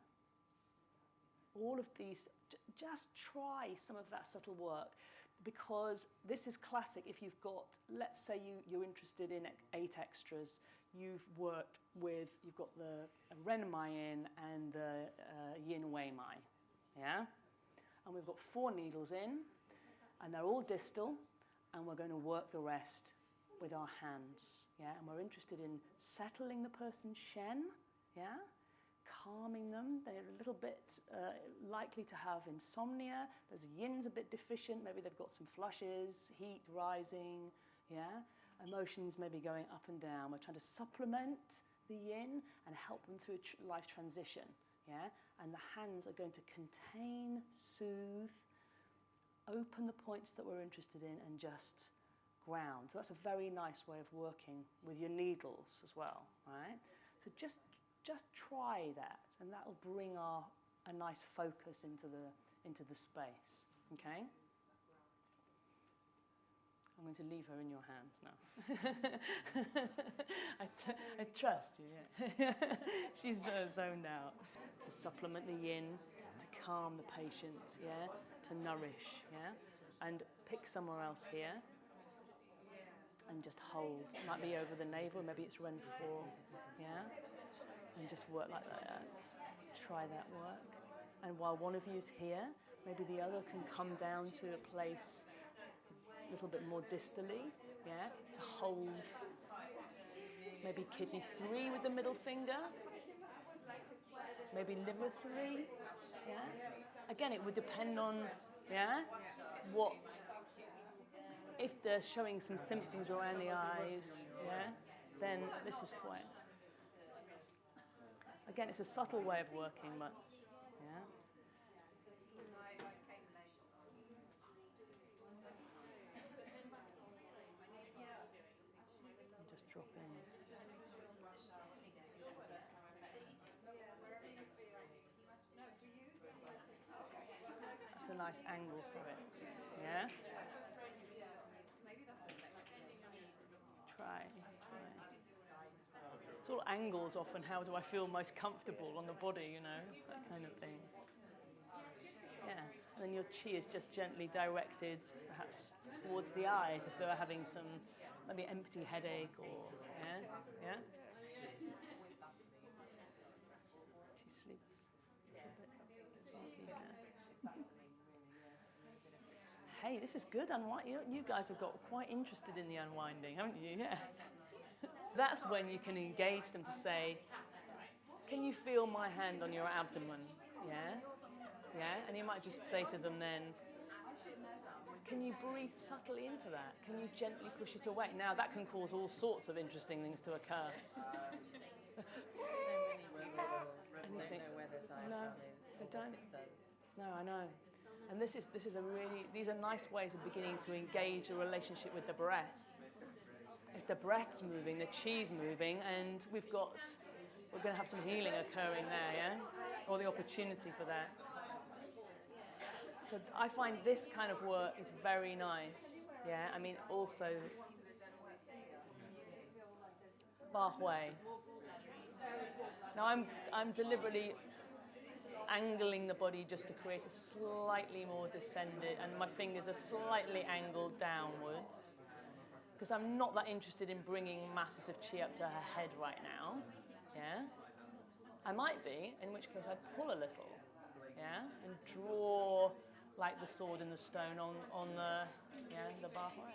All of these, just try some of that subtle work, because this is classic. If you've got, let's say you're interested in 8 extras, you've got the Ren Mai in and the Yin Wei Mai, yeah? And we've got 4 needles in, and they're all distal, and we're going to work the rest with our hands, yeah? And we're interested in settling the person's Shen, yeah? Calming them. They're a little bit likely to have insomnia. There's yin's a bit deficient. Maybe they've got some flushes, heat rising, yeah? Emotions maybe going up and down. We're trying to supplement the yin and help them through life transition, yeah? And the hands are going to contain, soothe, open the points that we're interested in, and just ground. So that's a very nice way of working with your needles as well, right? So just try that, and that'll bring a nice focus into the space, okay? I'm going to leave her in your hands now. I trust you, yeah. She's zoned out. To supplement the yin, to calm the patient, yeah? To nourish, yeah? And pick somewhere else here, and just hold. It might be over the navel, maybe it's Ren 4, yeah? And just work like that. Try that work. And while one of you is here, maybe the other can come down to a place a little bit more distally, yeah? To hold maybe kidney 3 with the middle finger, maybe liver 3, yeah? Again, it would depend on, yeah, if they're showing some symptoms around the eyes, yeah, then this is quite. Again, it's a subtle way of working, but yeah. And just drop in. That's a nice angle for it. Yeah? Try. It's all angles often. How do I feel most comfortable on the body, you know, that kind of thing. Yeah, and then your chi is just gently directed, perhaps towards the eyes if they were having some maybe empty headache or, yeah. She sleeps a bit. Hey, this is good. You guys have got quite interested in the unwinding, haven't you? Yeah. That's when you can engage them to say, can you feel my hand on your abdomen? Yeah? Yeah? And you might just say to them then, can you breathe subtly into that? Can you gently push it away? Now that can cause all sorts of interesting things to occur. Anything? No, they don't. No, I know. And this is these are nice ways of beginning to engage a relationship with the breath. If the breath's moving, the chi's moving, and we're going to have some healing occurring there, yeah? Or the opportunity for that. So I find this kind of work is very nice, yeah? I mean, also, Ba Hui. Now I'm deliberately angling the body just to create a slightly more descended, and my fingers are slightly angled downwards, because I'm not that interested in bringing masses of chi up to her head right now. Yeah, I might be, in which case I'd pull a little, yeah, and draw like the sword and the stone on the Ba Hui.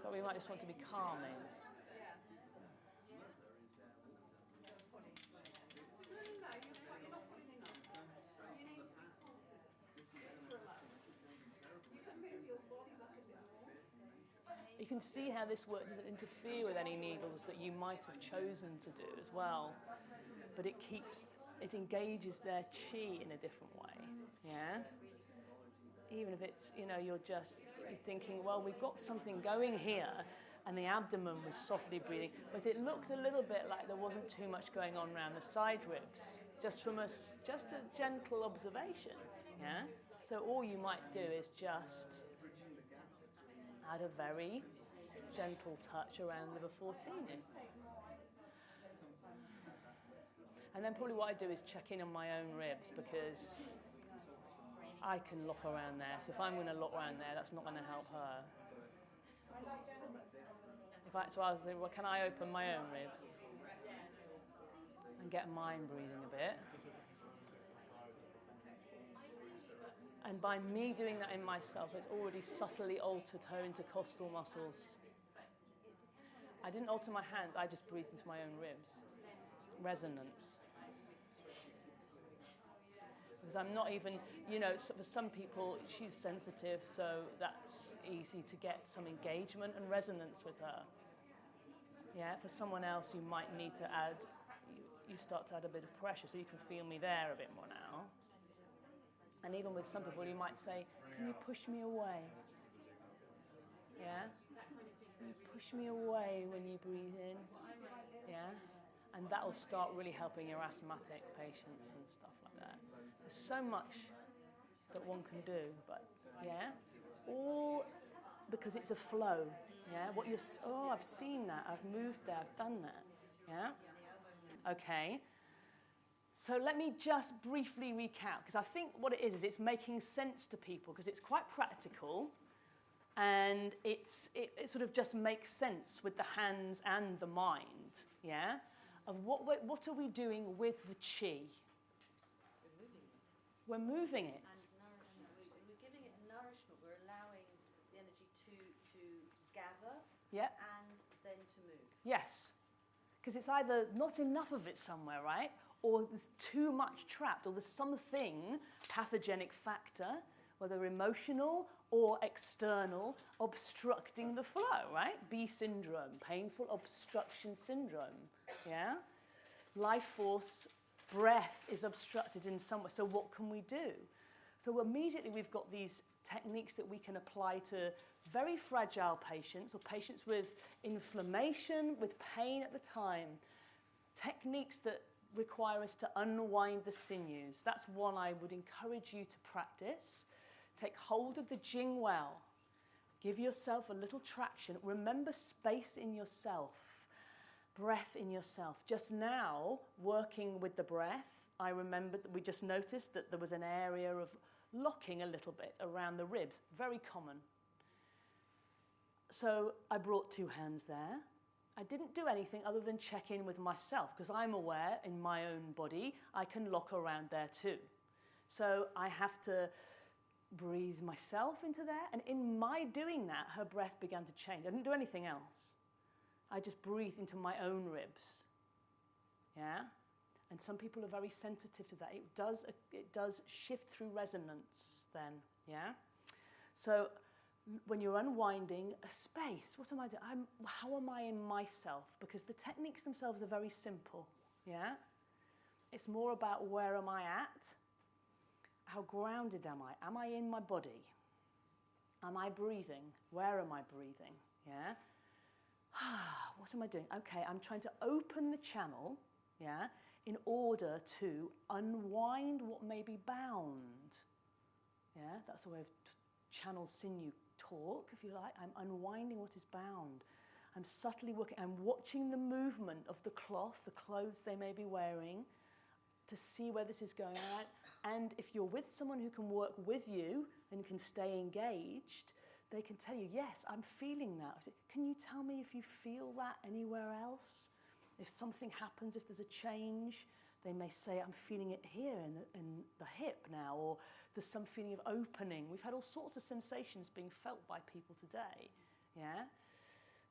But we might just want to be calming. You can see how this work doesn't interfere with any needles that you might have chosen to do as well, but it engages their chi in a different way, yeah? Even if it's, you're thinking, well, we've got something going here, and the abdomen was softly breathing, but it looked a little bit like there wasn't too much going on around the side ribs, just a gentle observation, yeah? So all you might do is just add a very gentle touch around liver 14. And then probably what I do is check in on my own ribs, because I can lock around there. So if I'm going to lock around there, that's not going to help her. So I'll think, well, can I open my own rib and get mine breathing a bit? And by me doing that in myself, it's already subtly altered her intercostal muscles. I didn't alter my hands, I just breathed into my own ribs. Resonance. Because I'm not even, for some people, she's sensitive, so that's easy to get some engagement and resonance with her. Yeah, for someone else, you might need to add, you start to add a bit of pressure, so you can feel me there a bit more now. And even with some people, you might say, can you push me away? Yeah? Can you push me away when you breathe in? Yeah? And that'll start really helping your asthmatic patients and stuff like that. There's so much that one can do, but yeah? All because it's a flow. Yeah? I've seen that, I've moved there, I've done that. Yeah? Okay. So let me just briefly recap, because I think what it is it's making sense to people, because it's quite practical, and it sort of just makes sense with the hands and the mind, yeah? Of what are we doing with the chi? We're moving it. And nourishment. We're giving it nourishment. We're allowing the energy to gather and then to move. Yes, because it's either not enough of it somewhere, right? Or there's too much trapped, or there's something, pathogenic factor, whether emotional or external, obstructing the flow, right? B syndrome, painful obstruction syndrome, yeah? Life force, breath is obstructed in some way, so what can we do? So immediately we've got these techniques that we can apply to very fragile patients, or patients with inflammation, with pain at the time. Techniques that require us to unwind the sinews. That's one I would encourage you to practice. Take hold of the Jing well. Give yourself a little traction. Remember space in yourself, breath in yourself. Just now, working with the breath, I remembered that we just noticed that there was an area of locking a little bit around the ribs. Very common. So I brought 2 hands there. I didn't do anything other than check in with myself, because I'm aware in my own body I can lock around there too. So I have to breathe myself into there, and in my doing that, her breath began to change. I didn't do anything else. I just breathed into my own ribs. Yeah? And some people are very sensitive to that. It does shift through resonance then. Yeah? So when you're unwinding a space, what am I doing? How am I in myself? Because the techniques themselves are very simple, yeah? It's more about where am I at? How grounded am I? Am I in my body? Am I breathing? Where am I breathing, yeah? What am I doing? Okay, I'm trying to open the channel, yeah, in order to unwind what may be bound, yeah? That's a way of channel sinew talk, if you like. I'm unwinding what is bound. I'm subtly working, I'm watching the movement of the cloth, the clothes they may be wearing, to see where this is going on. And if you're with someone who can work with you and can stay engaged, they can tell you, yes, I'm feeling that. Can you tell me if you feel that anywhere else? If something happens, if there's a change, they may say, I'm feeling it here in the hip now, or there's some feeling of opening. We've had all sorts of sensations being felt by people today, yeah?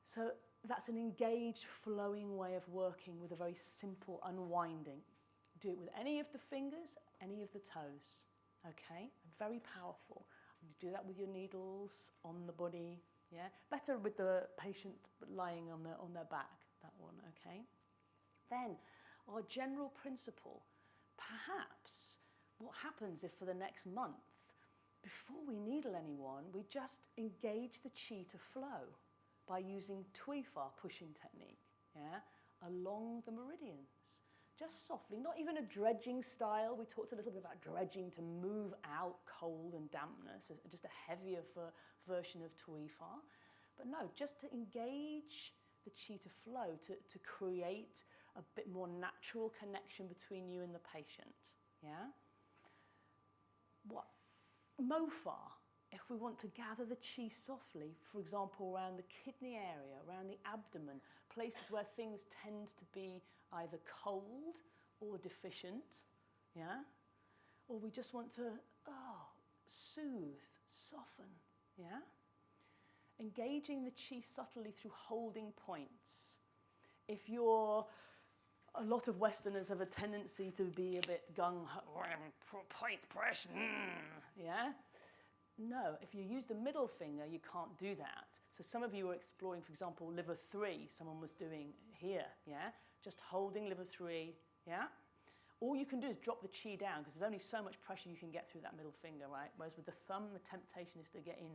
So that's an engaged, flowing way of working with a very simple unwinding. Do it with any of the fingers, any of the toes, okay? Very powerful. You do that with your needles on the body, yeah? Better with the patient lying on their back, that one, okay? Then, our general principle, perhaps what happens if for the next month, before we needle anyone, we just engage the chi to flow by using Tui pushing technique, yeah, along the meridians. Just softly, not even a dredging style. We talked a little bit about dredging to move out cold and dampness, just a heavier version of Tui. But no, just to engage the chi to flow, to create a bit more natural connection between you and the patient, yeah? What? Mofar, if we want to gather the chi softly, for example, around the kidney area, around the abdomen, places where things tend to be either cold or deficient, yeah? Or we just want to, soothe, soften, yeah? Engaging the chi subtly through holding points. If you're, a lot of Westerners have a tendency to be a bit gung-ho, point press, yeah? No, if you use the middle finger, you can't do that. So some of you were exploring, for example, liver 3, someone was doing here, yeah? Just holding liver 3, yeah? All you can do is drop the chi down, because there's only so much pressure you can get through that middle finger, right? Whereas with the thumb, the temptation is to get in,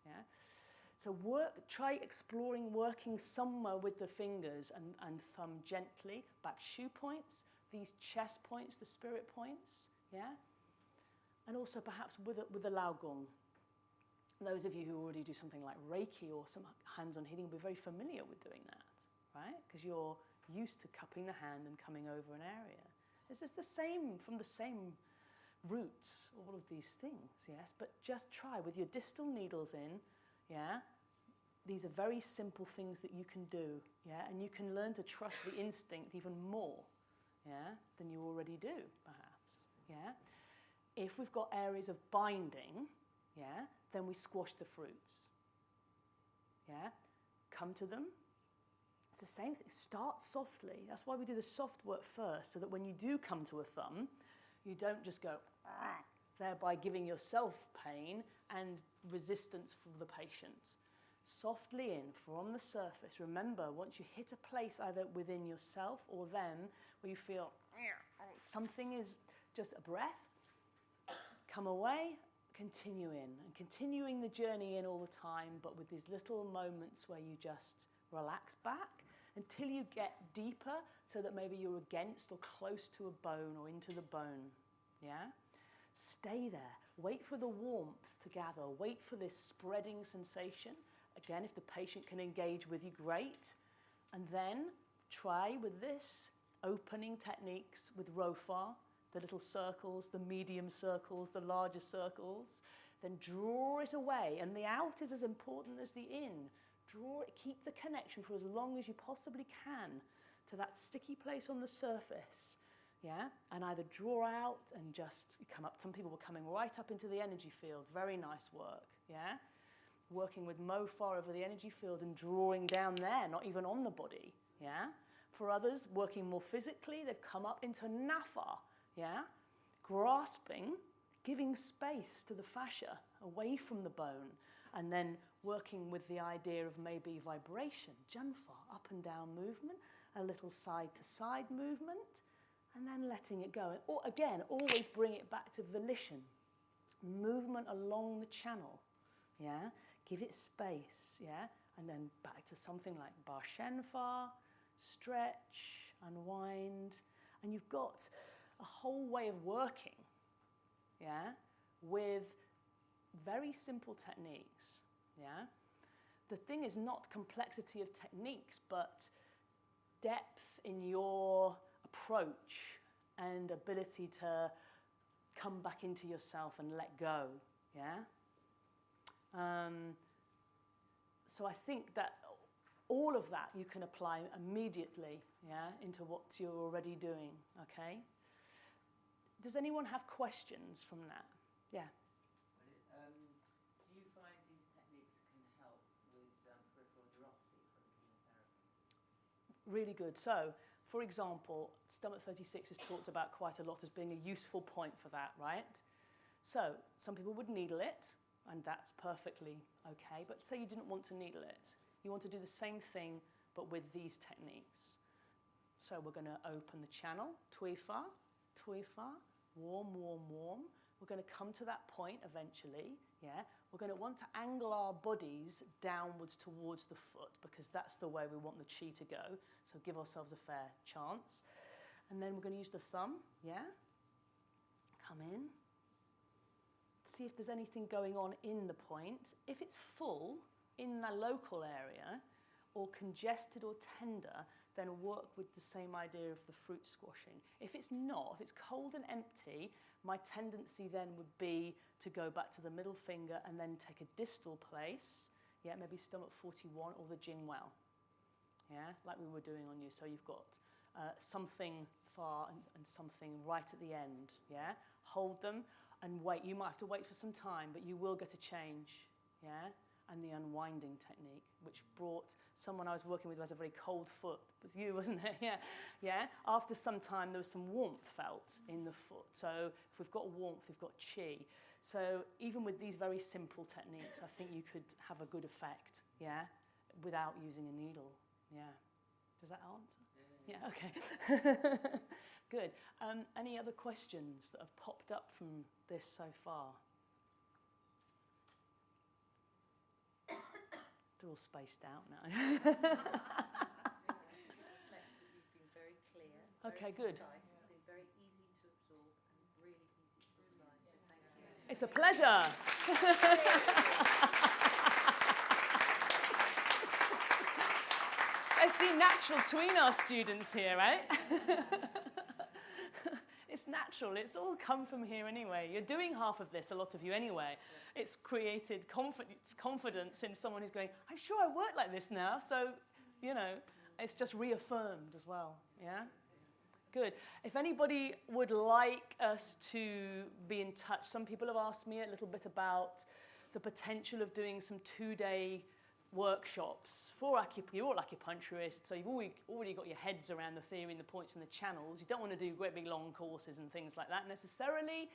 yeah? So try exploring working somewhere with the fingers and thumb gently, back shu points, these chest points, the spirit points, yeah? And also perhaps with a lao gong. Those of you who already do something like Reiki or some hands-on healing will be very familiar with doing that, right? Because you're used to cupping the hand and coming over an area. This is the same, from the same roots, all of these things, yes? But just try with your distal needles in, yeah? These are very simple things that you can do, yeah? And you can learn to trust the instinct even more, yeah, than you already do, perhaps, yeah? If we've got areas of binding, yeah, then we squash the fruits, yeah? Come to them. It's the same thing. Start softly. That's why we do the soft work first, so that when you do come to a thumb, you don't just go, thereby giving yourself pain and resistance for the patient. Softly in, from the surface. Remember, once you hit a place either within yourself or them where you feel something is just a breath, come away, continue in. And continuing the journey in all the time, but with these little moments where you just relax back until you get deeper, so that maybe you're against or close to a bone or into the bone, yeah? Stay there. Wait for the warmth to gather. Wait for this spreading sensation. Again, if the patient can engage with you, great. And then try with this, opening techniques with Rofa, the little circles, the medium circles, the larger circles. Then draw it away. And the out is as important as the in. Draw it, keep the connection for as long as you possibly can to that sticky place on the surface. Yeah, and either draw out and just come up. Some people were coming right up into the energy field. Very nice work, yeah? Working with Mofar over the energy field and drawing down there, not even on the body, yeah? For others, working more physically, they've come up into Nafa, yeah? Grasping, giving space to the fascia, away from the bone, and then working with the idea of maybe vibration, Janfa, up and down movement, a little side-to-side movement, and then letting it go. Or again, always bring it back to volition. Movement along the channel, yeah? Give it space, yeah? And then back to something like Ba Shenfa, stretch, unwind. And you've got a whole way of working, yeah? With very simple techniques, yeah? the thing is not complexity of techniques, but depth in your approach and ability to come back into yourself and let go, yeah? So I think that all of that you can apply immediately, yeah, into what you're already doing, okay? Does anyone have questions from that? Yeah. Do you find these techniques can help with peripheral neuropathy from chemotherapy? Really good. So, for example, stomach 36 is talked about quite a lot as being a useful point for that, right? So, some people would needle it, and that's perfectly okay. But say you didn't want to needle it. You want to do the same thing, but with these techniques. So we're going to open the channel, Tui Fa, warm, warm, warm. We're going to come to that point eventually, yeah? We're going to want to angle our bodies downwards towards the foot because that's the way we want the chi to go. So give ourselves a fair chance. And then we're going to use the thumb, yeah? Come in. See if there's anything going on in the point. If it's full in the local area or congested or tender, then work with the same idea of the fruit squashing. If it's not, if it's cold and empty, my tendency then would be to go back to the middle finger and then take a distal place, yeah, maybe stomach 41 or the Jing Well, yeah, like we were doing on you. So you've got something far and something right at the end, yeah? Hold them and wait. You might have to wait for some time, but you will get a change, yeah? And the unwinding technique, which brought someone I was working with who has a very cold foot. It was you, wasn't it? Yeah, yeah. After some time, there was some warmth felt in the foot. So if we've got warmth, we've got chi. So even with these very simple techniques, I think you could have a good effect, yeah, without using a needle, yeah. Does that answer? Yeah, okay. Good. Any other questions that have popped up from this so far? They're all spaced out now. You've been very clear. Okay, very good. Concise. It's been very easy to absorb and really easy to apply. So thank you. It's a pleasure. I see natural Tuina students here, right? It's natural. It's all come from here anyway. You're doing half of this, a lot of you anyway. It's created confidence in someone who's going, I'm sure I work like this now. So, you know, it's just reaffirmed as well. Yeah? Good. If anybody would like us to be in touch, some people have asked me a little bit about the potential of doing some 2-day workshops for acupuncture. You're all acupuncturists, so you've already got your heads around the theory and the points and the channels. You don't want to do great big long courses and things like that necessarily,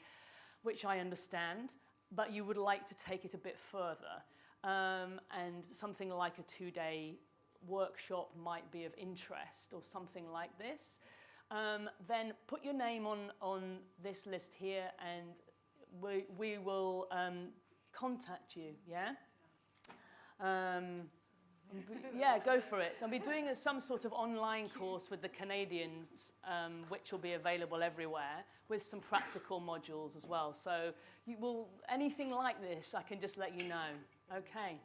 which I understand, but you would like to take it a bit further. And something like a 2-day workshop might be of interest or something like this. Then put your name on this list here and we will contact you, yeah? Yeah, go for it. I'll be doing some sort of online course with the Canadians, which will be available everywhere, with some practical modules as well. So you will anything like this, I can just let you know. Okay.